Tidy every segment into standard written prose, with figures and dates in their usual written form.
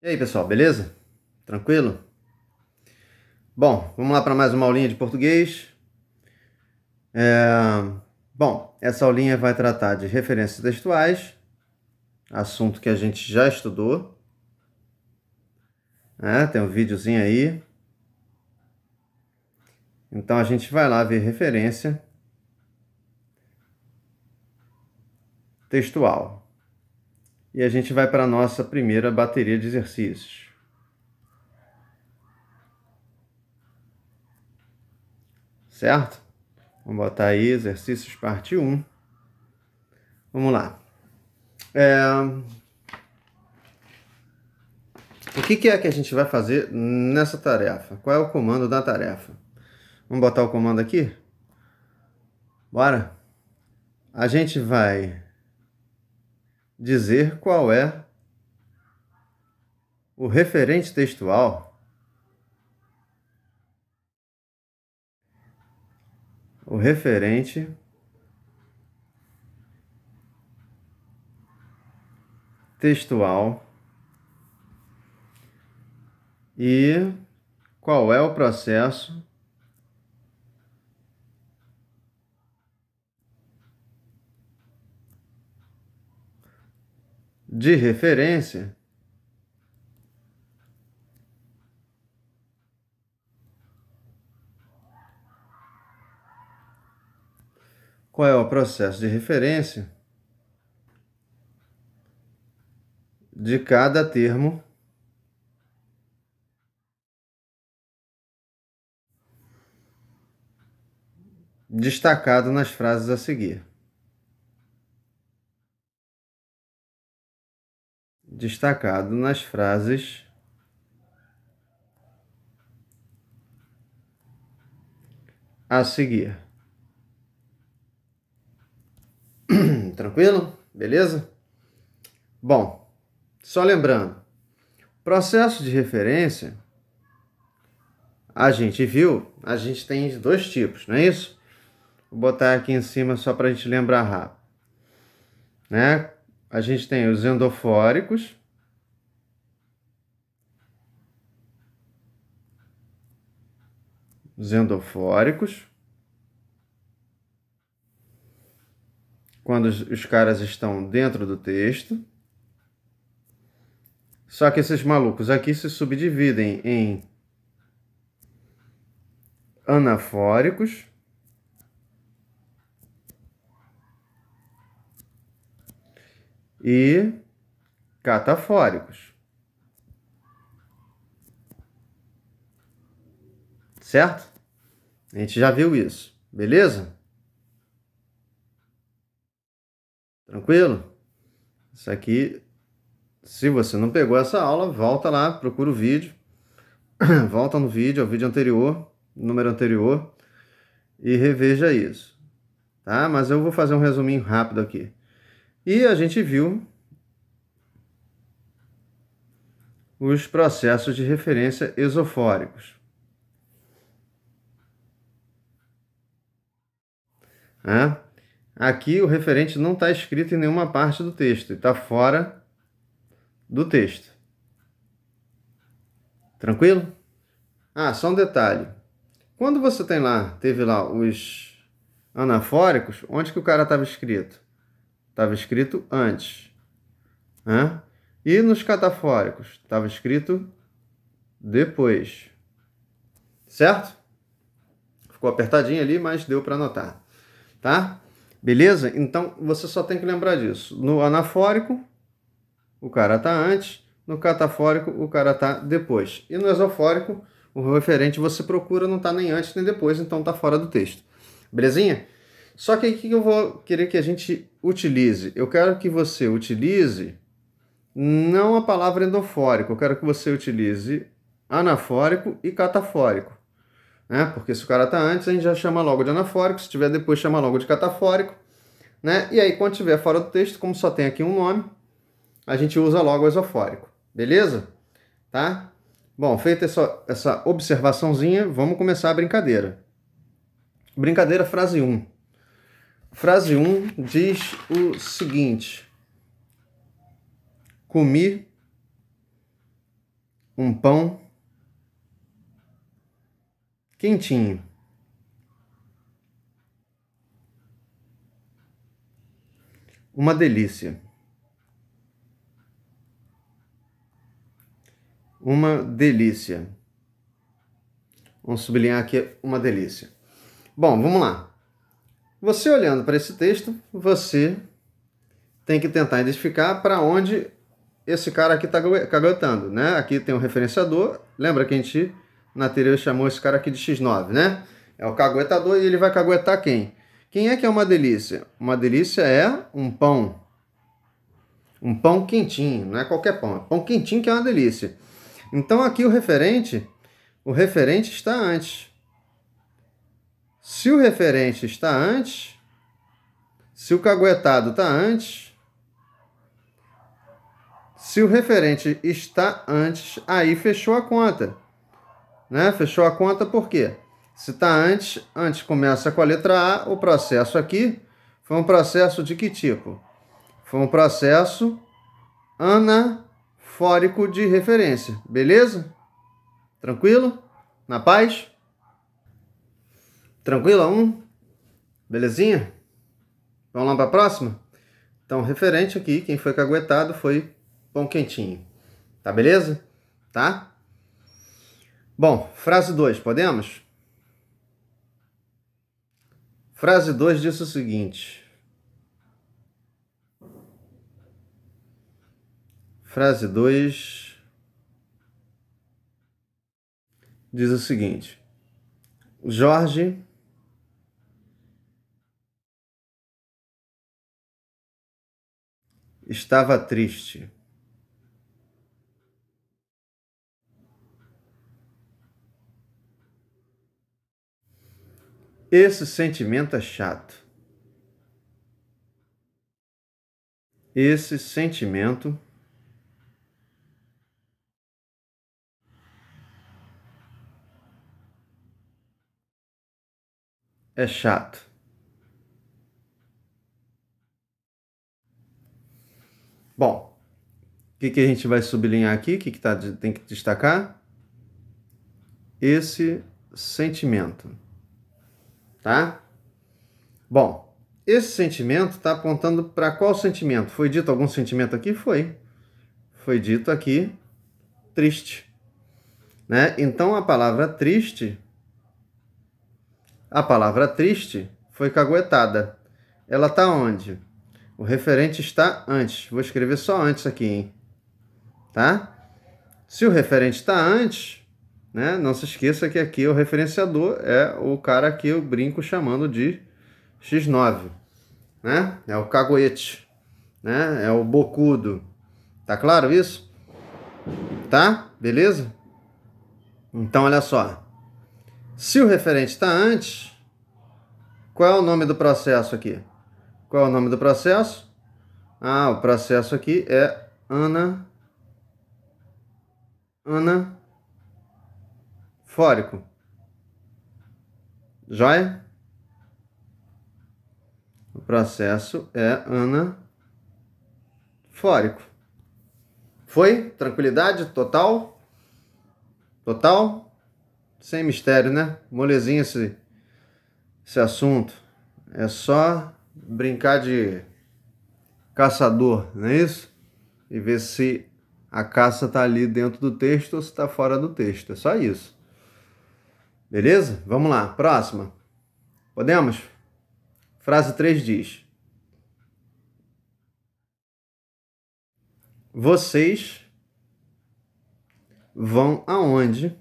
E aí, pessoal, beleza? Tranquilo? Bom, vamos lá para mais uma aulinha de português. Bom, essa aulinha vai tratar de referências textuais, assunto que a gente já estudou. Tem um videozinho aí. Então a gente vai lá ver referência textual. E a gente vai para a nossa primeira bateria de exercícios. Certo? Vamos botar aí exercícios parte 1. Vamos lá. O que é que a gente vai fazer nessa tarefa? Qual é o comando da tarefa? Vamos botar o comando aqui? Bora? A gente vai dizer qual é o referente textual. O referente textual e qual é o processo de referência de cada termo destacado nas frases a seguir. Destacado nas frases a seguir. Tranquilo? Beleza? Bom, só lembrando, processo de referência, a gente viu, a gente tem dois tipos, não é isso? Vou botar aqui em cima só para a gente lembrar rápido. A gente tem os endofóricos, quando os caras estão dentro do texto. Só que esses malucos aqui se subdividem em anafóricos e catafóricos. Certo? A gente já viu isso, beleza? Tranquilo? Isso aqui, se você não pegou essa aula, volta lá, procura o vídeo. Volta no vídeo, ao vídeo anterior, número anterior, e reveja isso. Tá? Mas eu vou fazer um resuminho rápido aqui. E a gente viu os processos de referência esofóricos. Aqui o referente não está escrito em nenhuma parte do texto, está fora do texto. Tranquilo? Só um detalhe. Quando você teve lá os anafóricos, onde que o cara estava escrito? Estava escrito antes. E nos catafóricos? Estava escrito depois. Certo? Ficou apertadinho ali, mas deu para anotar. Tá? Beleza? Então, você só tem que lembrar disso. No anafórico, o cara está antes. No catafórico, o cara está depois. E no esofórico, o referente você procura, não está nem antes nem depois, então está fora do texto. Belezinha? Só que aí o que eu vou querer que a gente utilize? Eu quero que você utilize não a palavra endofórico, eu quero que você utilize anafórico e catafórico. Porque se o cara está antes, a gente já chama logo de anafórico, se tiver depois, chama logo de catafórico. E aí, quando estiver fora do texto, como só tem aqui um nome, a gente usa logo o esofórico. Beleza? Tá? Bom, feita essa observaçãozinha, vamos começar a brincadeira. Brincadeira, frase 1. Frase 1 diz o seguinte: comi um pão quentinho. Uma delícia. Uma delícia. Vamos sublinhar aqui uma delícia. Bom, vamos lá. Você olhando para esse texto, você tem que tentar identificar para onde esse cara aqui está caguetando, né? Aqui tem um referenciador. Lembra que a gente, na anterior, chamou esse cara aqui de X9, né? É o caguetador e ele vai caguetar quem? Quem é que é uma delícia? Uma delícia é um pão. Um pão quentinho, não é qualquer pão. É pão quentinho que é uma delícia. Então aqui o referente está antes. Se o referente está antes, se o caguetado está antes, se o referente está antes, aí fechou a conta. Né? Fechou a conta por quê? Se está antes começa com a letra A, o processo aqui foi um processo de que tipo? Foi um processo anafórico de referência. Beleza? Tranquilo? Na paz? Tranquilo? Belezinha? Vamos lá para a próxima? Então, referente aqui, quem foi caguetado foi pão quentinho. Tá beleza? Tá? Bom, frase 2, podemos? Frase 2 diz o seguinte. Frase 2 diz o seguinte. Jorge estava triste. Esse sentimento é chato. Esse sentimento é chato. Bom, o que a gente vai sublinhar aqui? O que tem que destacar? Esse sentimento. Tá? Bom, esse sentimento está apontando para qual sentimento? Foi dito algum sentimento aqui? Foi. Foi dito aqui triste. Né? Então a palavra triste foi caguetada. Ela está onde? O referente está antes. Vou escrever só antes aqui, hein? Tá? Se o referente está antes, né? Não se esqueça que aqui o referenciador é o cara que eu brinco chamando de X9, né? É o caguete, né? É o bocudo. Tá claro isso? Tá? Beleza? Então, olha só. Se o referente está antes, qual é o nome do processo aqui? Qual é o nome do processo? Ah, o processo aqui é anafórico. Joia? O processo é anafórico. Foi? Tranquilidade total? Total? Sem mistério, né? Molezinha esse assunto. É só brincar de caçador, não é isso? E ver se a caça tá ali dentro do texto ou se tá fora do texto. É só isso. Beleza? Vamos lá. Próxima. Podemos? Frase 3 diz: vocês vão aonde?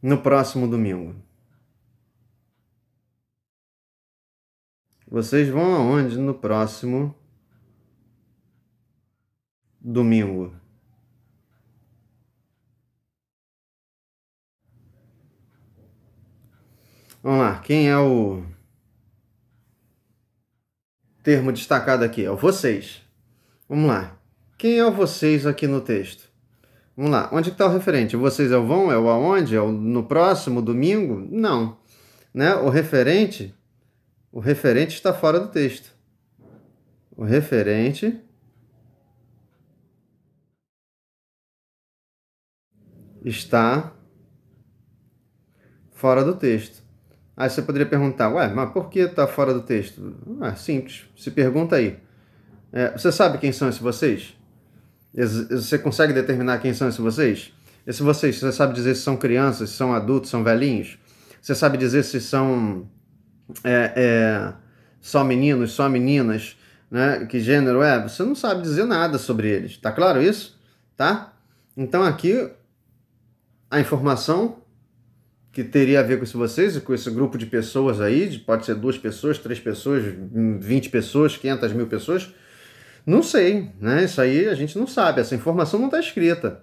No próximo domingo. Vocês vão aonde no próximo domingo? Vamos lá. Quem é o termo destacado aqui? É o vocês. Vamos lá. Quem é o vocês aqui no texto? Vamos lá. Onde está o referente? Vocês é o vão? É o aonde? É o no próximo domingo? Não. Né? O referente está fora do texto. O referente está fora do texto. Aí você poderia perguntar, ué, mas por que está fora do texto? Simples, se pergunta aí. Você sabe quem são esses vocês? Você consegue determinar quem são esses vocês? Esses vocês, você sabe dizer se são crianças, se são adultos, são velhinhos? Você sabe dizer se são só meninos, só meninas, né? Que gênero é? Você não sabe dizer nada sobre eles. Tá claro isso? Tá? Então aqui a informação que teria a ver com isso vocês, com esse grupo de pessoas aí, pode ser 2 pessoas, 3 pessoas, 20 pessoas, 500 mil pessoas, não sei, né? Isso aí a gente não sabe, essa informação não está escrita,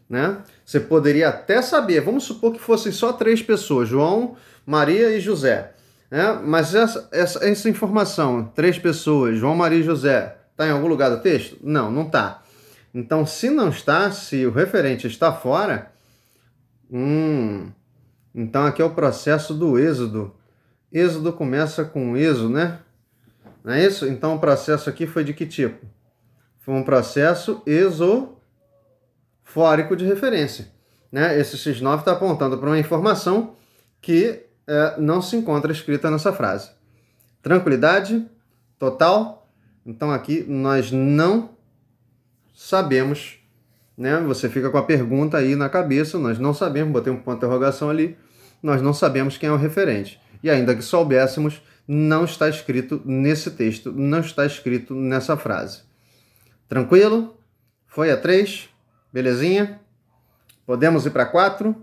né? Você poderia até saber, vamos supor que fossem só 3 pessoas, João, Maria e José, né? Mas essa informação, 3 pessoas, João, Maria e José, está em algum lugar do texto? Não, não está. Então, se não está, se o referente está fora, então aqui é o processo do êxodo. Êxodo começa com êxodo, né? Não é isso? Então o processo aqui foi de que tipo? Foi um processo exofórico de referência, né? Esse X9 está apontando para uma informação que não se encontra escrita nessa frase. Tranquilidade total? Então aqui nós não sabemos, né? Você fica com a pergunta aí na cabeça, nós não sabemos, botei um ponto de interrogação ali, nós não sabemos quem é o referente. E ainda que soubéssemos, não está escrito nesse texto, não está escrito nessa frase. Tranquilo? Foi a 3? Belezinha? Podemos ir para 4?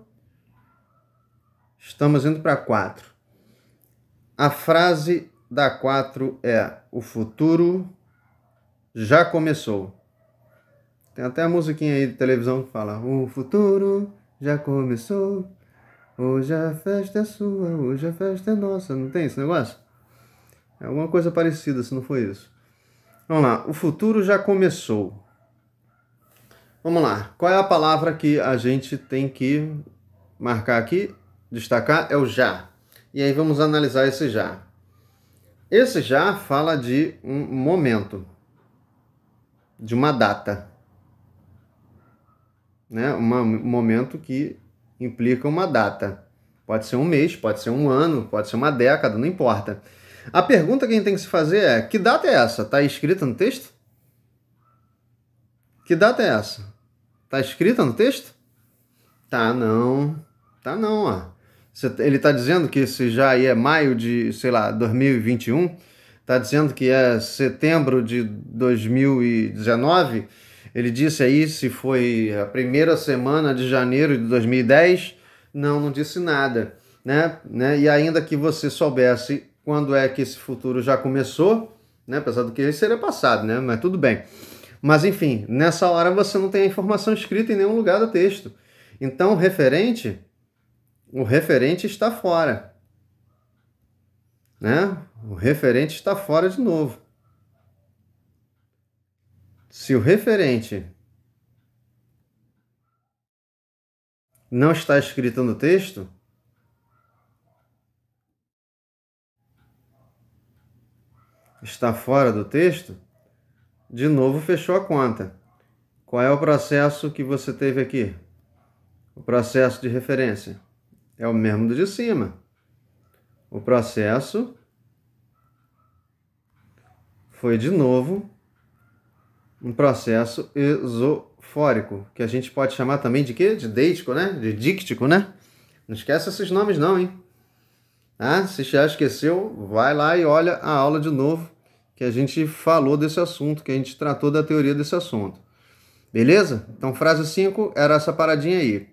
Estamos indo para 4. A frase da 4 é: o futuro já começou. Tem até a musiquinha aí de televisão que fala: o futuro já começou, hoje a festa é sua, hoje a festa é nossa. Não tem esse negócio? É alguma coisa parecida, se não foi isso. Vamos lá, o futuro já começou. Vamos lá, qual é a palavra que a gente tem que marcar aqui, destacar? É o já. E aí vamos analisar esse já. Esse já fala de um momento, de uma data, né? Um momento que implica uma data. Pode ser um mês, pode ser um ano, pode ser uma década, não importa. A pergunta que a gente tem que se fazer é: que data é essa? Está escrita no texto? Que data é essa? Está escrita no texto? Tá não. Tá não, ó. Ele está dizendo que se já aí é maio de, sei lá, 2021, está dizendo que é setembro de 2019. Ele disse aí se foi a primeira semana de janeiro de 2010. Não, não disse nada, né? E ainda que você soubesse quando é que esse futuro já começou, né? Apesar do que isso seria passado, né? Mas tudo bem. Mas enfim, nessa hora você não tem a informação escrita em nenhum lugar do texto. Então, o referente está fora, né? O referente está fora de novo. Se o referente não está escrito no texto, está fora do texto, de novo fechou a conta. Qual é o processo que você teve aqui? O processo de referência é o mesmo do de cima. O processo foi de novo um processo exofórico, que a gente pode chamar também de quê? De deítico, né? De díctico, né? Não esquece esses nomes não, hein? Se já esqueceu, vai lá e olha a aula de novo, que a gente falou desse assunto, que a gente tratou da teoria desse assunto. Beleza? Então, frase 5 era essa paradinha aí.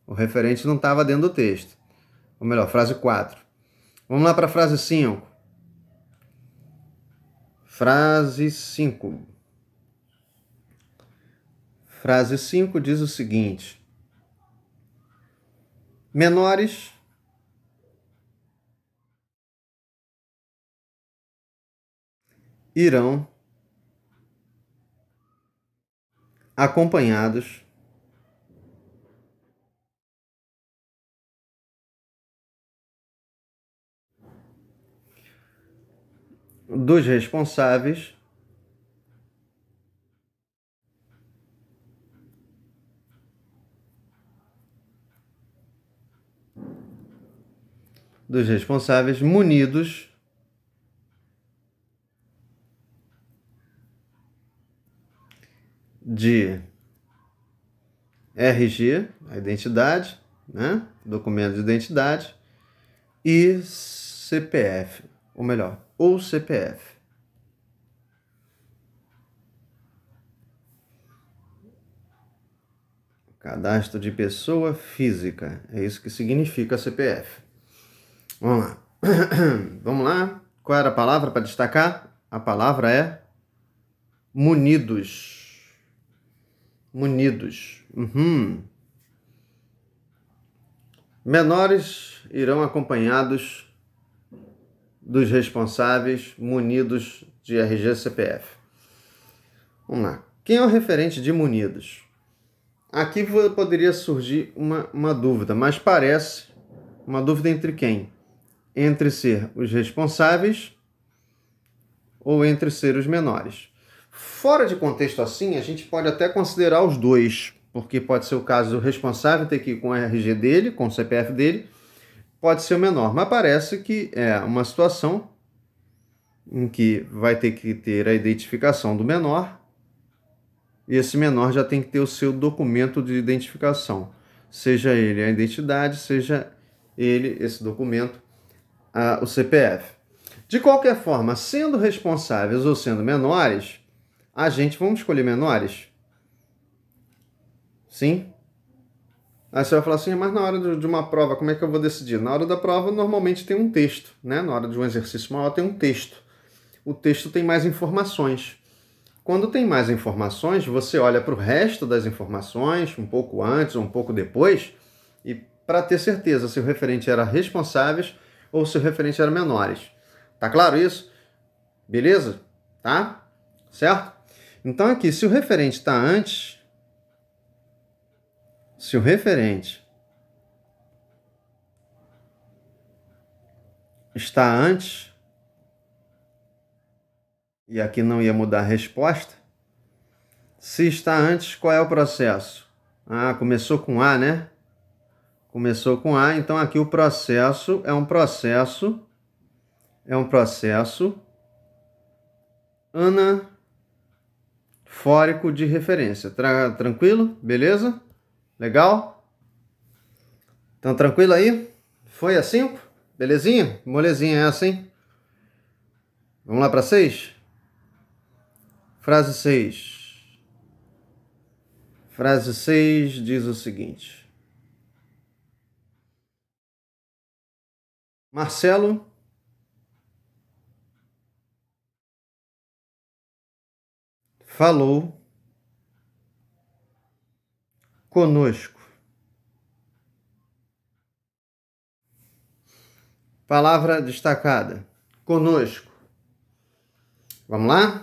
O referente não estava dentro do texto. Ou melhor, frase 4. Vamos lá para a frase 5. Frase 5. Frase 5 diz o seguinte: menores irão acompanhados dos responsáveis dos responsáveis munidos de RG, a identidade, né? Documento de identidade, e CPF, ou melhor, ou CPF. Cadastro de pessoa física, é isso que significa CPF. Vamos lá. Vamos lá. Qual era a palavra para destacar? A palavra é munidos. Munidos. Menores irão acompanhados dos responsáveis munidos de RG CPF. Vamos lá. Quem é o referente de munidos? Aqui poderia surgir uma dúvida, mas parece uma dúvida entre quem? Entre ser os responsáveis ou entre ser os menores. Fora de contexto assim, a gente pode até considerar os dois, porque pode ser o caso do responsável ter que ir com o RG dele, com o CPF dele, pode ser o menor, mas parece que é uma situação em que vai ter que ter a identificação do menor e esse menor já tem que ter o seu documento de identificação, seja ele a identidade, seja ele, esse documento, o CPF. De qualquer forma, sendo responsáveis ou sendo menores, vamos escolher menores? Sim? Aí você vai falar assim, mas na hora de uma prova, como é que eu vou decidir? Na hora da prova, normalmente tem um texto, né? Na hora de um exercício maior, tem um texto. O texto tem mais informações. Quando tem mais informações, você olha para o resto das informações, um pouco antes ou um pouco depois, e para ter certeza se o referente era responsáveis ou se o referente era menores. Tá claro isso? Beleza? Tá? Certo? Então aqui, se o referente está antes, se o referente está antes, e aqui não ia mudar a resposta, se está antes, qual é o processo? Começou com A, né? Começou com A, então aqui o processo é um processo anafórico de referência. Tranquilo? Beleza? Legal? Então, tranquilo aí? Foi a 5? Belezinha? Molezinha essa, hein? Vamos lá para 6? Frase 6. Frase 6 diz o seguinte: Marcelo falou conosco. Palavra destacada. Conosco. Vamos lá?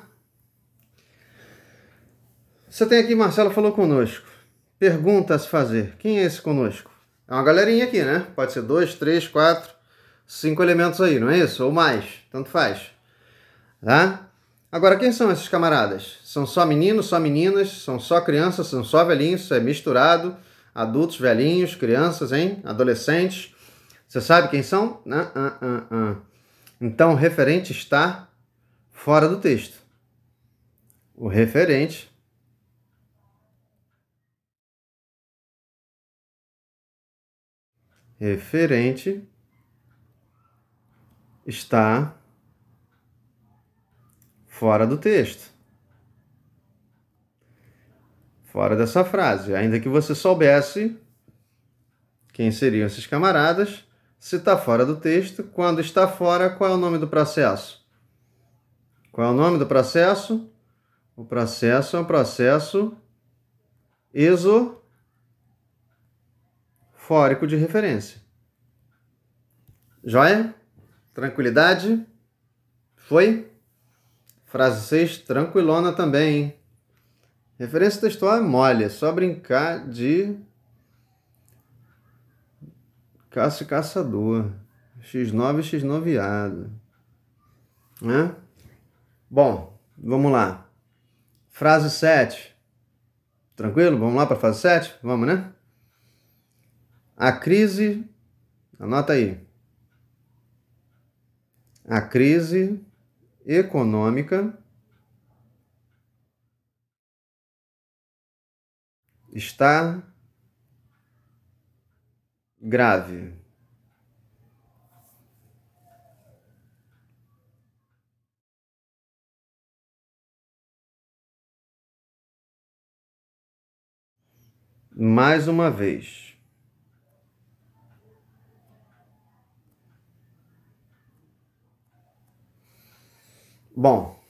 Você tem aqui, Marcelo falou conosco. Pergunta a se fazer. Quem é esse conosco? É uma galerinha aqui, né? Pode ser 2, 3, 4, 5 elementos aí, não é isso? Ou mais. Tanto faz. Tá? Agora, quem são esses camaradas? São só meninos, só meninas? São só crianças, são só velhinhos? Isso é misturado. Adultos, velhinhos, crianças, hein? Adolescentes. Você sabe quem são? Então, o referente está fora do texto. O referente está fora do texto. Fora dessa frase. Ainda que você soubesse quem seriam esses camaradas, se está fora do texto, quando está fora, qual é o nome do processo? Qual é o nome do processo? O processo é um processo esofórico de referência. Joia? Tranquilidade? Foi? Frase 6, tranquilona também, hein? Referência textual é mole, é só brincar de caça e caçador. X9 e X9ado. Né? Bom, vamos lá. Frase 7. Tranquilo? Vamos lá para a frase 7? Vamos, né? A crise, anota aí. A crise econômica está grave. Mais uma vez. Bom,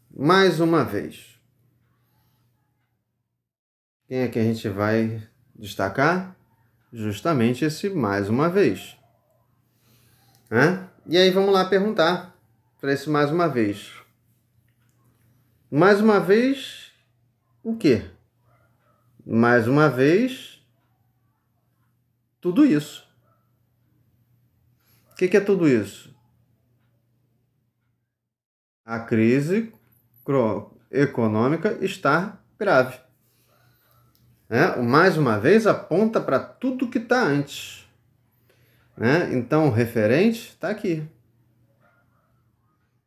mais uma vez. Quem é que a gente vai destacar? Justamente esse mais uma vez. E aí vamos lá perguntar para esse mais uma vez. Mais uma vez, o quê? Mais uma vez, tudo isso. O que é tudo isso? A crise econômica está grave. O mais uma vez aponta para tudo que está antes. Então, o referente está aqui.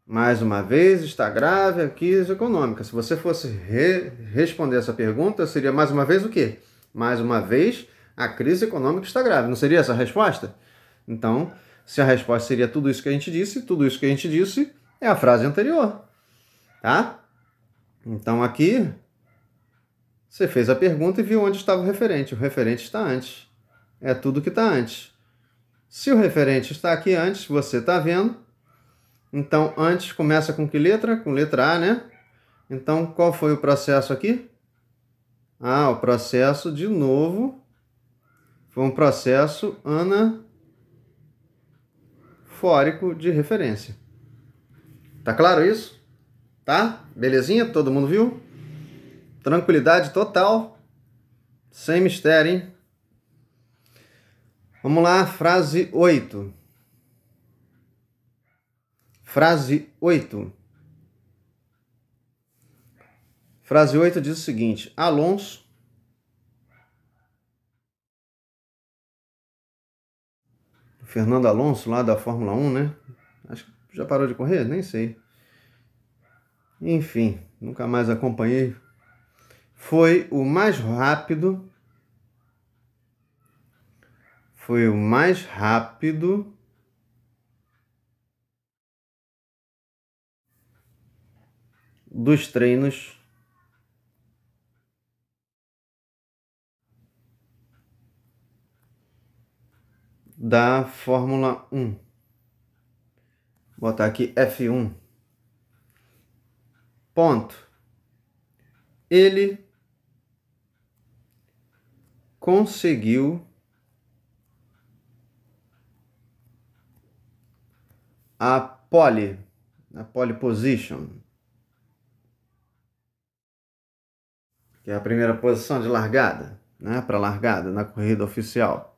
Mais uma vez, está grave a crise econômica. Se você fosse responder essa pergunta, seria mais uma vez o quê? Mais uma vez, a crise econômica está grave. Não seria essa a resposta? Então, se a resposta seria tudo isso que a gente disse, tudo isso que a gente disse é a frase anterior. Tá? Então, aqui, você fez a pergunta e viu onde estava o referente. O referente está antes. É tudo que está antes. Se o referente está aqui antes, você está vendo. Então, antes começa com que letra? Com letra A, né? Então, qual foi o processo aqui? O processo, de novo, foi um processo anafórico de referência. Tá claro isso? Tá? Belezinha? Todo mundo viu? Tranquilidade total. Sem mistério, hein? Vamos lá, frase 8. Frase 8. Frase 8 diz o seguinte: Alonso Fernando Alonso, lá da Fórmula 1, né? Acho que já parou de correr? Nem sei. Enfim, nunca mais acompanhei. Foi o mais rápido dos treinos da Fórmula 1. Vou botar aqui F1. Ponto. Ele conseguiu a pole position, que é a primeira posição de largada, né, para largada na corrida oficial.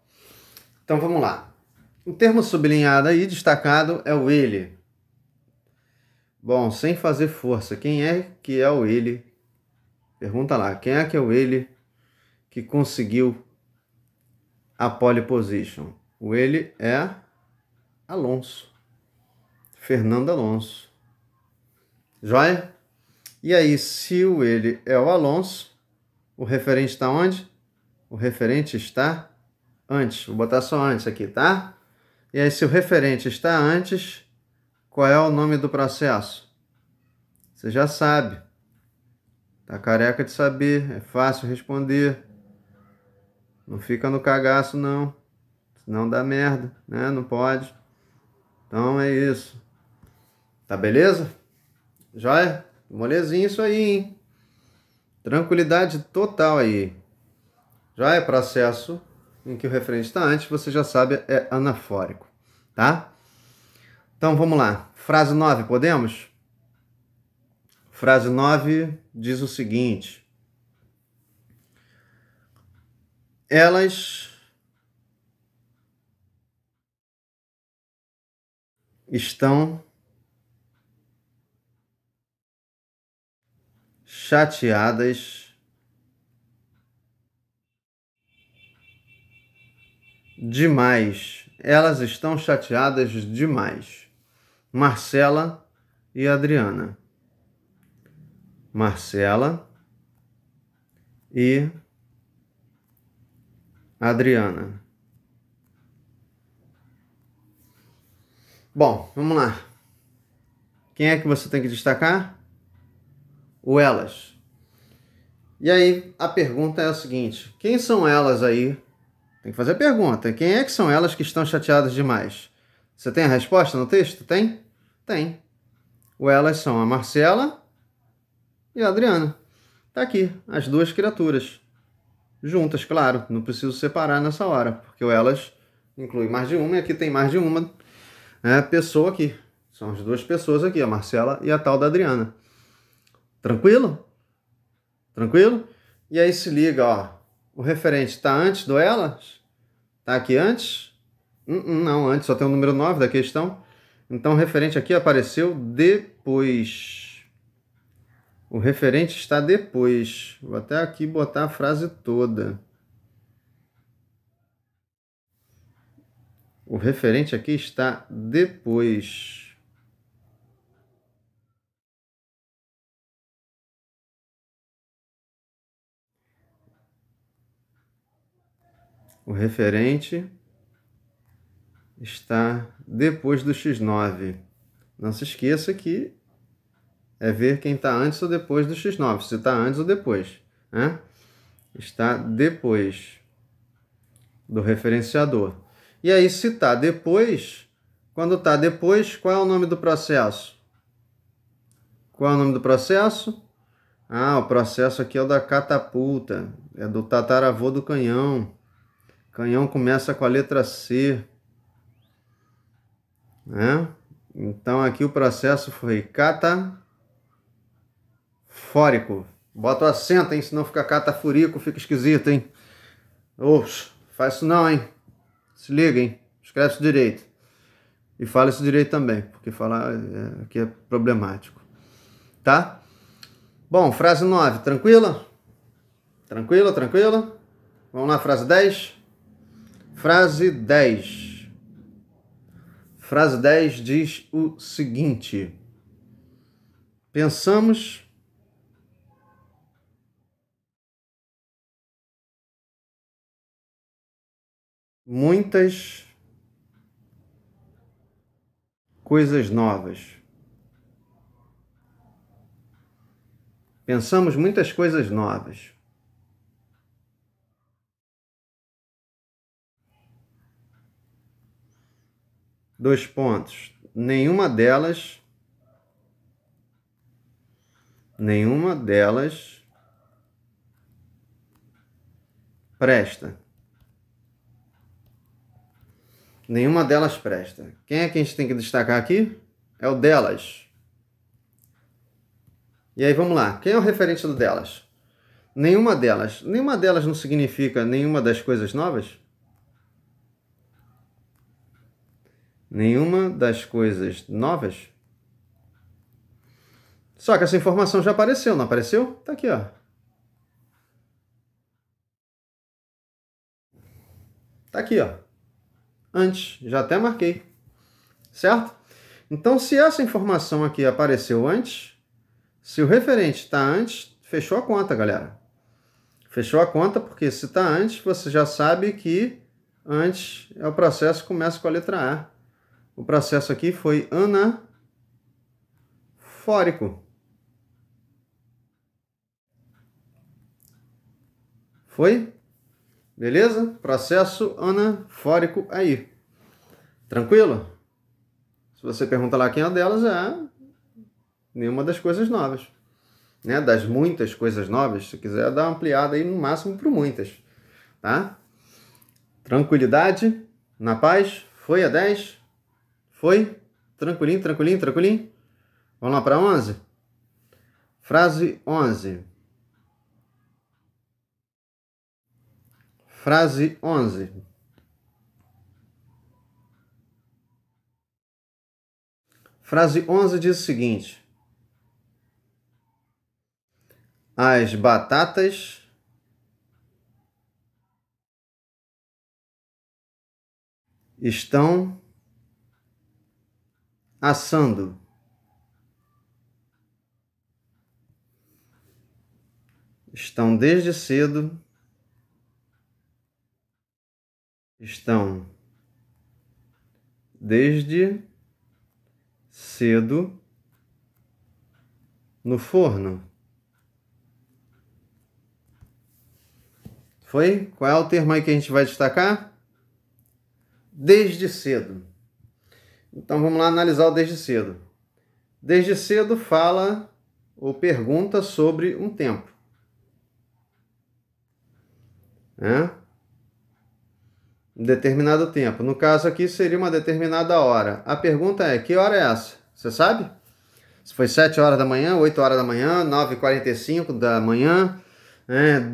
Então vamos lá. O termo sublinhado aí, destacado, é o ele. Bom, sem fazer força, quem é que é o ele? Pergunta lá, quem é que é o ele que conseguiu a pole position? O ele é Alonso. Fernando Alonso. Joia? E aí, se o ele é o Alonso, o referente está onde? O referente está antes. Vou botar só antes aqui, tá? E aí, se o referente está antes, qual é o nome do processo? Você já sabe. Tá careca de saber, é fácil responder. Não fica no cagaço, não. Senão dá merda, né? Não pode. Então é isso. Tá beleza? Joia? Molezinho isso aí, hein? Tranquilidade total aí. Joia? Processo em que o referente está antes, você já sabe, é anafórico. Tá? Então vamos lá. Frase 9, podemos? Frase 9 diz o seguinte: elas estão chateadas demais. Elas estão chateadas demais. Marcela e Adriana. Marcela e Adriana. Bom, vamos lá. Quem é que você tem que destacar? O elas. E aí, a pergunta é a seguinte: quem são elas aí? Tem que fazer a pergunta. Quem é que são elas que estão chateadas demais? Você tem a resposta no texto? Tem? Tem. O elas são a Marcela e a Adriana. Tá aqui, as duas criaturas. Juntas, claro. Não preciso separar nessa hora, porque o elas inclui mais de uma e aqui tem mais de uma pessoa aqui. São as duas pessoas aqui, a Marcela e a tal da Adriana. Tranquilo? Tranquilo? E aí se liga, ó. O referente está antes do elas? Está aqui antes? Não, antes só tem o número 9 da questão. Então o referente aqui apareceu depois. O referente está depois. Vou até aqui botar a frase toda. O referente aqui está depois. O referente está depois do X9. Não se esqueça que é ver quem está antes ou depois do X9. Se está antes ou depois. Né? Está depois do referenciador. E aí, se está depois, quando está depois, qual é o nome do processo? Qual é o nome do processo? Ah, o processo aqui é o da catapulta. É do tataravô do canhão. Canhão começa com a letra C. Né? Então aqui o processo foi catafórico. Bota o acento, hein? Senão fica catafúrico, fica esquisito, hein? Oxe, faz isso não, hein? Se liga, hein? Escreve isso direito. E fala isso direito também, porque falar aqui é problemático. Tá? Bom, frase 9, tranquila? Tranquila, tranquila? Vamos lá, frase 10? Frase 10. Frase 10 diz o seguinte: pensamos muitas coisas novas. Pensamos muitas coisas novas. Dois pontos. Nenhuma delas presta. Nenhuma delas presta. Quem é que a gente tem que destacar aqui? É o delas. E aí vamos lá. Quem é o referente do delas? Nenhuma delas. Nenhuma delas não significa nenhuma das coisas novas? Nenhuma das coisas novas? Só que essa informação já apareceu, não apareceu? Tá aqui, ó. Tá aqui, ó. Antes, já até marquei. Certo? Então, se essa informação aqui apareceu antes, se o referente está antes, fechou a conta, galera. Fechou a conta porque se está antes, você já sabe que antes é o processo que começa com a letra A. O processo aqui foi anafórico. Foi? Beleza? Processo anafórico aí. Tranquilo? Se você pergunta lá quem é delas, é nenhuma das coisas novas. Né? Das muitas coisas novas, se quiser dar uma ampliada aí no máximo para muitas. Tá? Tranquilidade, na paz, foi a 10? Foi? Tranquilinho, tranquilinho, tranquilinho? Vamos lá para 11? Frase 11. Frase 11. Frase 11 diz o seguinte: as batatas estão assando. Estão desde cedo. Estão desde cedo no forno. Foi? Qual é o termo aí que a gente vai destacar? Desde cedo. Então vamos lá analisar o desde cedo. Desde cedo fala ou pergunta sobre um tempo. Né? Um determinado tempo. No caso aqui seria uma determinada hora. A pergunta é, que hora é essa? Você sabe? Se foi 7 horas da manhã, 8 horas da manhã, 9h45 da manhã,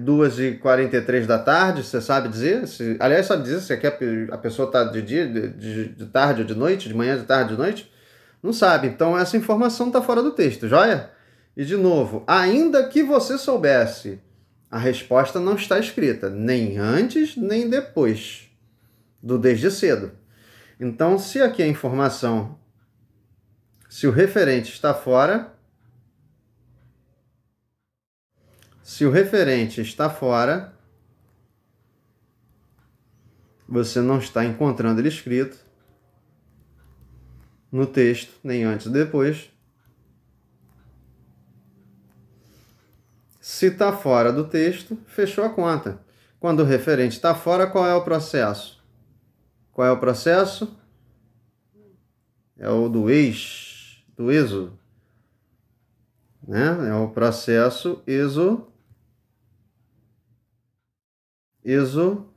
2h43 da tarde, você sabe dizer? Aliás, sabe dizer se aqui a pessoa está de dia, de tarde ou de noite, de manhã, de tarde, de noite? Não sabe. Então essa informação está fora do texto, joia? E de novo, ainda que você soubesse, a resposta não está escrita, nem antes, nem depois do desde cedo. Então, se aqui a informação, se o referente está fora, você não está encontrando ele escrito no texto, nem antes nem depois. Se está fora do texto, fechou a conta. Quando o referente está fora, qual é o processo? Qual é o processo? É o do ESO. Né? É o processo esofórico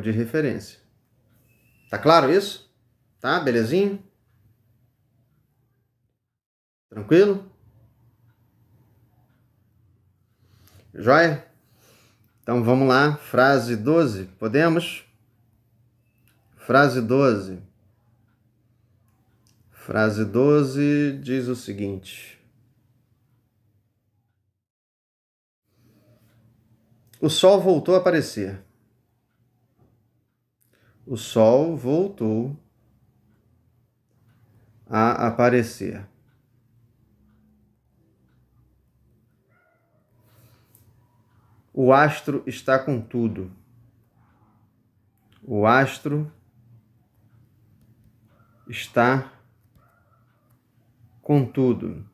de referência. Tá claro isso? Tá? Belezinha? Tranquilo? Joia? Então vamos lá, frase 12. Podemos? Frase 12. Frase 12 diz o seguinte: o sol voltou a aparecer. O sol voltou a aparecer. O astro está com tudo. O astro está com tudo.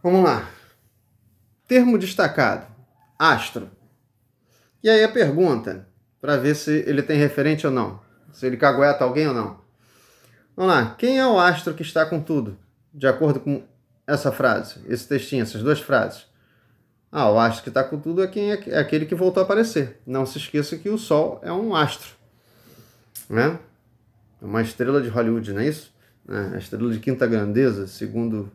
Vamos lá. Termo destacado: astro. E aí a pergunta, para ver se ele tem referente ou não. Se ele cagueta alguém ou não. Vamos lá. Quem é o astro que está com tudo? De acordo com essa frase, esse textinho, essas duas frases. O astro que está com tudo é aquele que voltou a aparecer. Não se esqueça que o Sol é um astro. Né? É uma estrela de Hollywood, não é isso? A estrela de quinta grandeza, segundo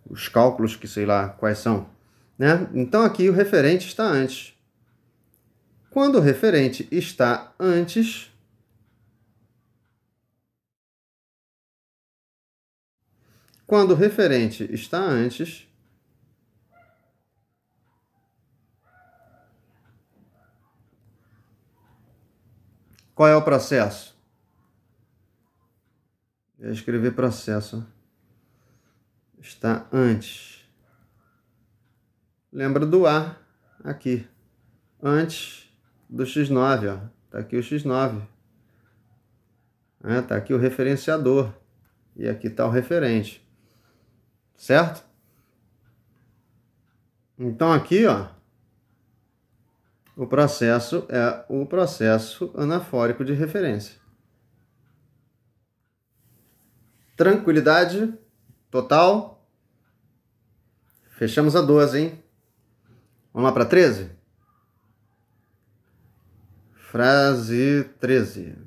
os cálculos que sei lá quais são. Né? Então aqui o referente está antes. Quando o referente está antes, qual é o processo? Eu vou escrever processo. Está antes. Lembra do A aqui. Antes do X9, ó. Tá aqui o X9. Tá aqui o referenciador. E aqui está o referente. Certo? Então aqui, ó, o processo é o processo anafórico de referência. Tranquilidade total. Fechamos a 12, hein? Vamos lá para 13? Frase 13.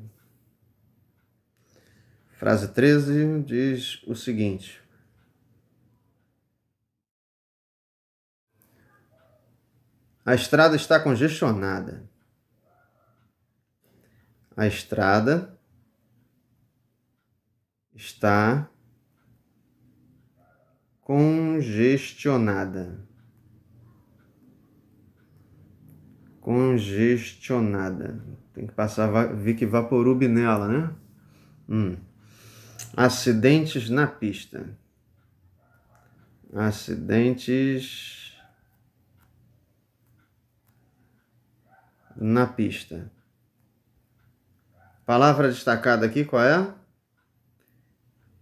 Frase 13 diz o seguinte: a estrada está congestionada. A estrada está congestionada. Congestionada. Tem que passar Vic Vaporub nela, né? Acidentes na pista. Acidentes na pista. Palavra destacada aqui, qual é?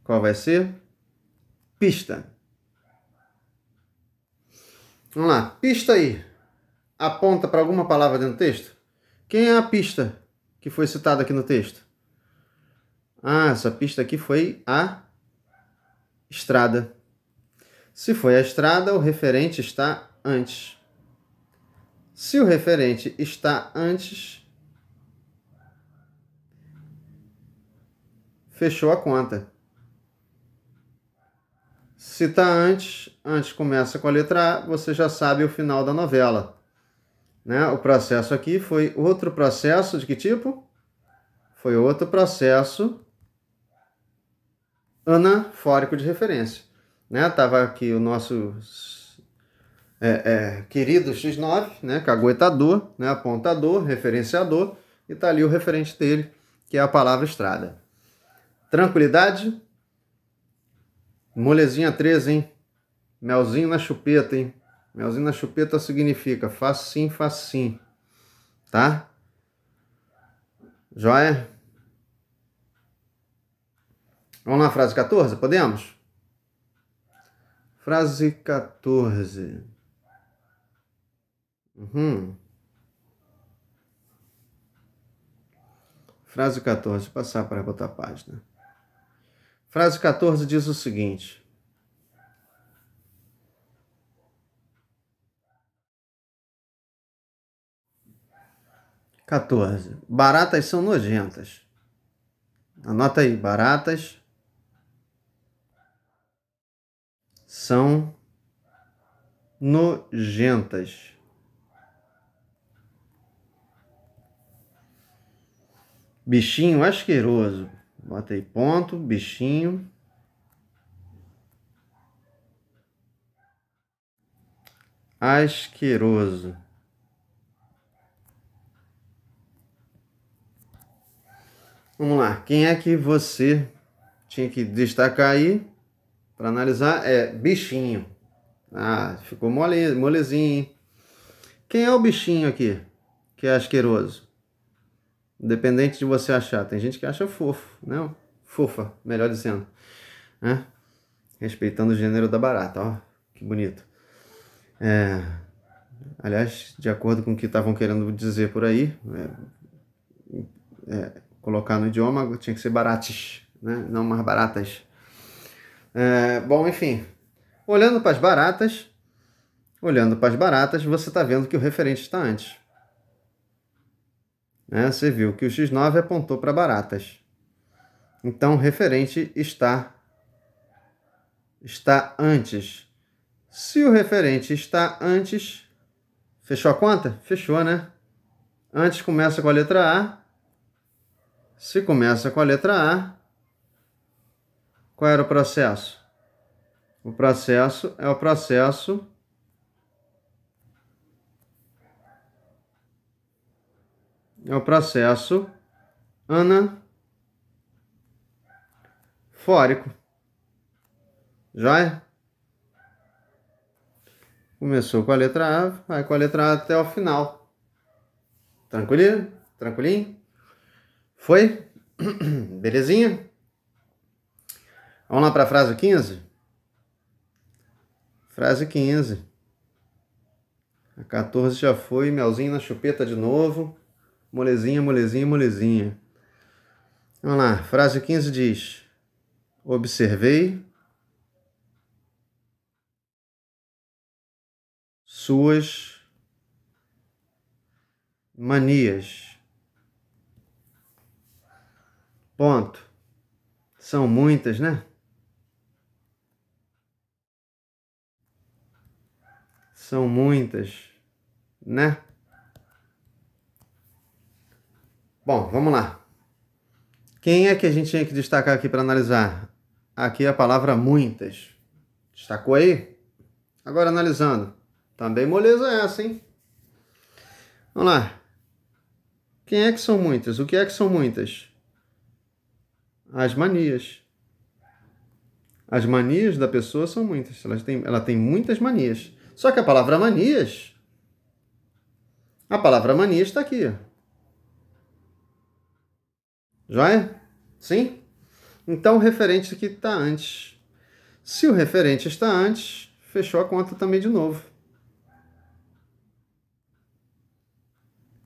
Qual vai ser? Pista. Vamos lá, pista aí. Aponta para alguma palavra dentro do texto? Quem é a pista que foi citada aqui no texto? Essa pista aqui foi a estrada. Se foi a estrada, o referente está antes. Se o referente está antes, fechou a conta. Se está antes começa com a letra A, você já sabe o final da novela. Né? O processo aqui foi outro processo de que tipo? Foi outro processo anafórico de referência. Né? Tava aqui o nosso querido X9, né? Caguetador, né? Apontador, referenciador, e tá ali o referente dele, que é a palavra estrada. Tranquilidade? Molezinha 13, hein? Melzinho na chupeta, hein? Melzinho na chupeta significa facinho, facinho. Tá? Joia? Vamos lá, frase 14? Podemos? Frase 14. Frase 14. Vou passar para outra página. Frase 14 diz o seguinte. Baratas são nojentas. Anota aí. Baratas são nojentas. Bichinho asqueroso. Bota aí ponto. Bichinho asqueroso. Vamos lá. Quem é que você tinha que destacar aí para analisar? É bichinho. Ficou molezinho, hein? Quem é o bichinho aqui que é asqueroso? Independente de você achar. Tem gente que acha fofo, né? Fofa, melhor dizendo. Né? Respeitando o gênero da barata, ó. Que bonito. Aliás, de acordo com o que estavam querendo dizer por aí, colocar no idioma tinha que ser barates, né? Não mais baratas. Bom, enfim. Olhando para as baratas, você está vendo que o referente está antes. Você viu que o X9 apontou para baratas. Então, o referente está antes. Se o referente está antes, fechou a conta? Fechou, né? Antes começa com a letra A. Se começa com a letra A, qual era o processo? O processo é o processo anafórico. Joia? Começou com a letra A, vai com a letra A até o final. Tranquilinho? Tranquilinho? Foi? Belezinha? Vamos lá para a frase 15? Frase 15. A 14 já foi, melzinho na chupeta de novo. Molezinha, molezinha, molezinha. Vamos lá, frase 15 diz: observei suas manias. Ponto. São muitas, né? São muitas, né? Bom, vamos lá. Quem é que a gente tinha que destacar aqui para analisar? Aqui a palavra muitas. Destacou aí? Agora analisando. Também moleza essa, hein? Vamos lá. Quem é que são muitas? O que é que são muitas? As manias. As manias da pessoa são muitas. Ela tem muitas manias. Só que a palavra manias está aqui. Joia? Sim? Então o referente aqui está antes. Se o referente está antes, fechou a conta também de novo.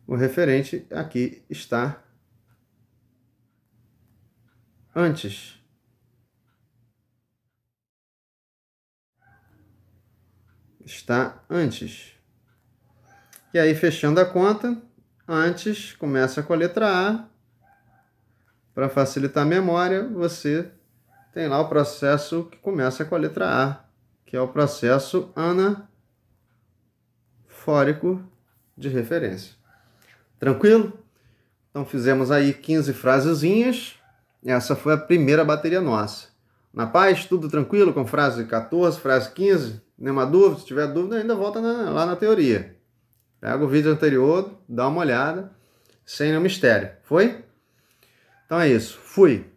O referente aqui está antes. Está antes. E aí, fechando a conta, antes começa com a letra A. Para facilitar a memória, você tem lá o processo que começa com a letra A, que é o processo anafórico de referência. Tranquilo? Então fizemos aí 15 frasezinhas. Essa foi a primeira bateria nossa. Na paz, tudo tranquilo com frase 14, frase 15? Nenhuma dúvida? Se tiver dúvida, ainda volta lá na teoria. Pega o vídeo anterior, dá uma olhada, sem nenhum mistério. Foi? Então é isso. Fui.